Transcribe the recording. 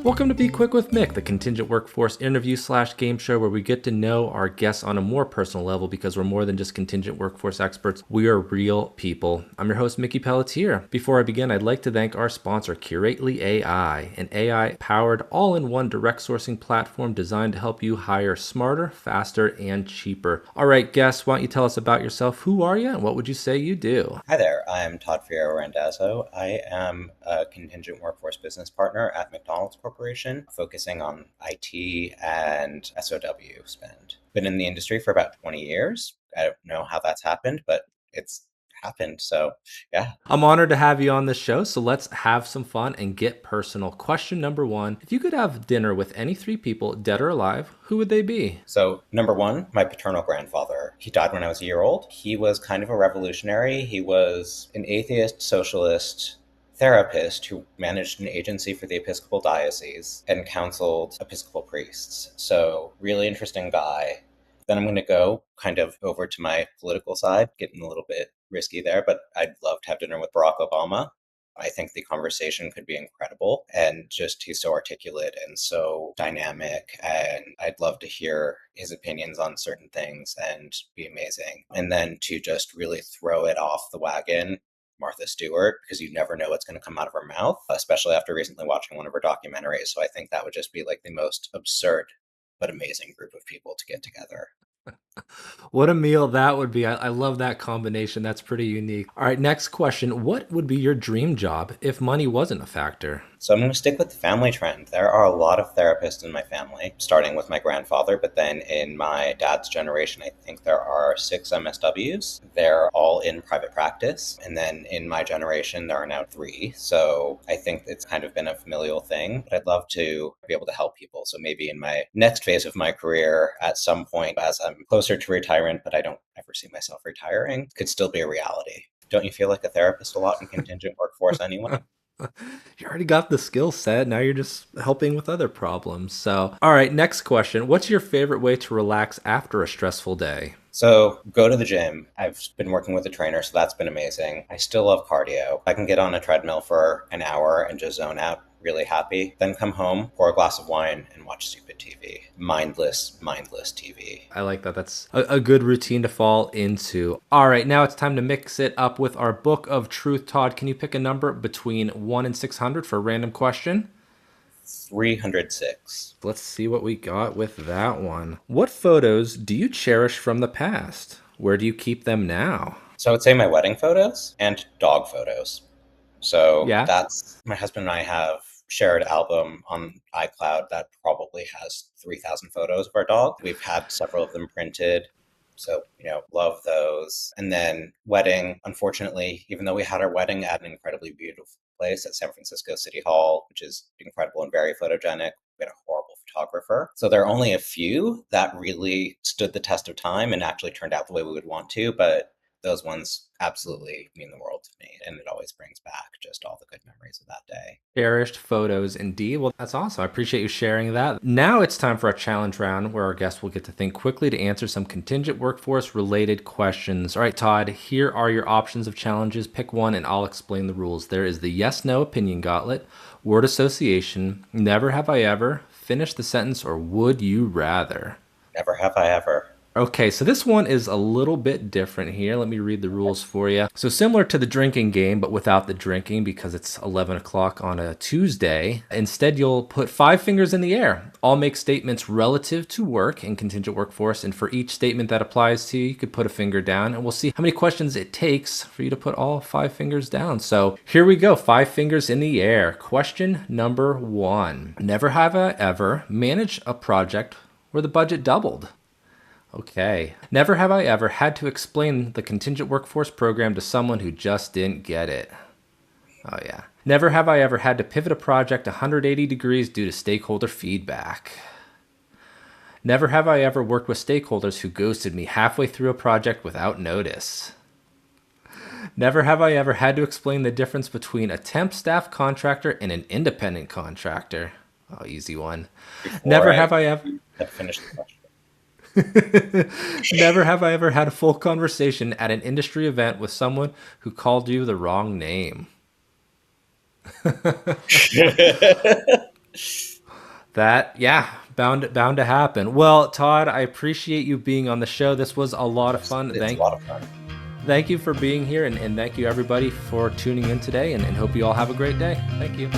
Welcome to Be Quick with Mick, the contingent workforce interview/game show where we get to know our guests on a more personal level because we're more than just contingent workforce experts. We are real people. I'm your host, Mickey Pelletier. Before I begin, I'd like to thank our sponsor, Curately AI, an AI-powered all-in-one direct sourcing platform designed to help you hire smarter, faster, and cheaper. All right, guests, why don't you tell us about yourself? Who are you and what would you say you do? Hi there, I'm Todd Fierro-Randazzo. I am a contingent workforce business partner at McDonald's Corporation, focusing on IT and SOW spend. Been in the industry for about 20 years. I don't know how that's happened, but it's happened. So, yeah. I'm honored to have you on this show, so let's have some fun and get personal. Question number one, if you could have dinner with any three people, dead or alive, who would they be? So, number one, my paternal grandfather. He died when I was a year old. He was kind of a revolutionary. He was an atheist, socialist, therapist who managed an agency for the Episcopal Diocese and counseled Episcopal priests. So, really interesting guy. Then I'm going to go kind of over to my political side, getting a little bit risky there, but I'd love to have dinner with Barack Obama. I think the conversation could be incredible, and just he's so articulate and so dynamic, and I'd love to hear his opinions on certain things and be amazing. And then to just really throw it off the wagon, Martha Stewart, because you never know what's going to come out of her mouth, especially after recently watching one of her documentaries. So I think that would just be like the most absurd but amazing group of people to get together. What a meal that would be. I love that combination. That's pretty unique. All right, next question. What would be your dream job if money wasn't a factor? So I'm going to stick with the family trend. There are a lot of therapists in my family, starting with my grandfather, but then in my dad's generation, I think there are 6 MSWs. They're all in private practice. And then in my generation, there are now 3. So I think it's kind of been a familial thing, but I'd love to be able to help people. So maybe in my next phase of my career, at some point, as I'm closer to retirement, but I don't ever see myself retiring, could still be a reality. Don't you feel like a therapist a lot in contingent workforce anyway? You already got the skill set. Now you're just helping with other problems. So, all right, next question. What's your favorite way to relax after a stressful day? So go to the gym. I've been working with a trainer, so that's been amazing. I still love cardio. I can get on a treadmill for an hour and just zone out, really happy. Then come home, pour a glass of wine, and watch stupid TV. Mindless TV. I like that. That's a good routine to fall into. All right, now it's time to mix it up with our book of truth. Todd, can you pick a number between 1 and 600 for a random question? 306. Let's see what we got with that one. What photos do you cherish from the past? Where do you keep them now? So I would say my wedding photos and dog photos. So Yeah. that's, my husband and I have shared album on iCloud that probably has 3,000 photos of our dog. We've had several of them printed. So, love those. And then wedding, unfortunately, even though we had our wedding at an incredibly beautiful place at San Francisco City Hall, which is incredible and very photogenic, we had a horrible photographer. So there are only a few that really stood the test of time and actually turned out the way we would want to, but those ones absolutely mean the world to me. And it always brings back just all the good memories of that day. Cherished photos indeed. Well, that's awesome. I appreciate you sharing that. Now it's time for a challenge round where our guests will get to think quickly to answer some contingent workforce related questions. All right, Todd, here are your options of challenges. Pick one and I'll explain the rules. There is the yes/no opinion gauntlet, word association, never have I ever, finish the sentence, or would you rather? Never have I ever. Okay, so this one is a little bit different here. Let me read the rules for you. So similar to the drinking game, but without the drinking because it's 11 o'clock on a Tuesday. Instead, you'll put 5 fingers in the air. All make statements relative to work in contingent workforce. And for each statement that applies to you, you could put a finger down. And we'll see how many questions it takes for you to put all 5 fingers down. So here we go, 5 fingers in the air. Question number 1. Never have I ever managed a project where the budget doubled. Okay. Never have I ever had to explain the contingent workforce program to someone who just didn't get it. Oh, yeah. Never have I ever had to pivot a project 180 degrees due to stakeholder feedback. Never have I ever worked with stakeholders who ghosted me halfway through a project without notice. Never have I ever had to explain the difference between a temp staff contractor and an independent contractor. Oh, easy one. Never have I ever finished the question. Never have I ever had a full conversation at an industry event with someone who called you the wrong name. That, yeah, bound to happen. Well, Todd, I appreciate you being on the show. This was a lot of fun. It's a lot of fun. Thank you for being here, and thank you everybody for tuning in today, and hope you all have a great day. Thank you.